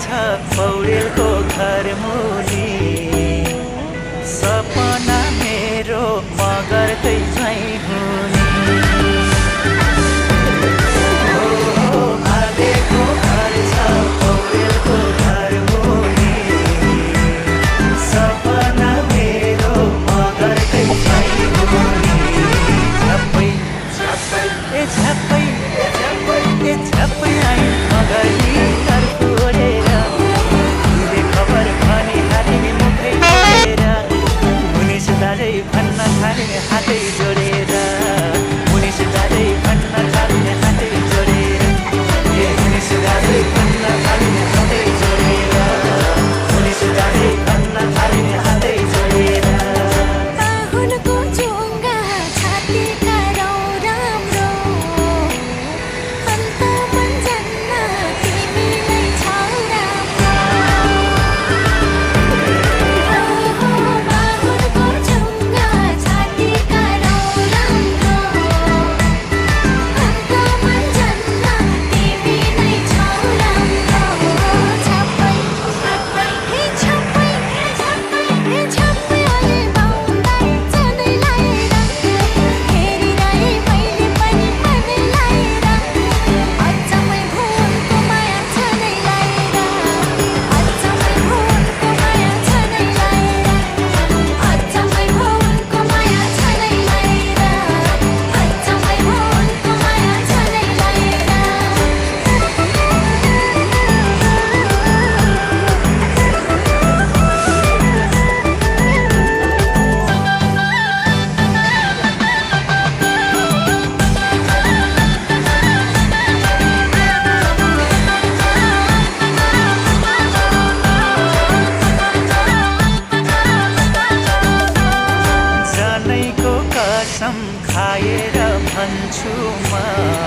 छ पौडेलको घर मुनि सपना मेरो मगरकै झैँ हुने भालेको घर छ पौडेलको घर मुनि सपना मेरो मगरकै झैँ हुने झप्पै झप्पै ए झप्पै झप्पै ए झप्पै आई मगरनी घर छोडेर तिमीले खबर भनी हालिने मुखै छोडेर मुनिस दाजै भन्न थालिने हातै जोडेर मुनिस दाजै भन्न थालिने हातै जोडेर ए मुनिस दाजै भन्न थालिने हातै जोडेर मुनिस दाजै भन्न थालिने हातै जोडेर बाहुनको चुङ्गा छातीका रौ राम्रो अन्त मन जन्न तिमीलाई छौ राम्रो बाहुनको चुङ्गा छातीका रौ राम्रो अन्त मन जन्न तिमीलाई छौ राम्रो छप्पै छप्पै हे छप्पै अलि बाउलाई चनै लाएर हेरिरहे मैले पनि मनै लाएर अचम्मै भुवनको माया छनै लाएर अचम्मै भुवनको माया छनै लाएर अचम्मै भुवनको माया छनै लाएर अचम्मै भुवनको माया छनै जनैको कसम खाएर भन्छु म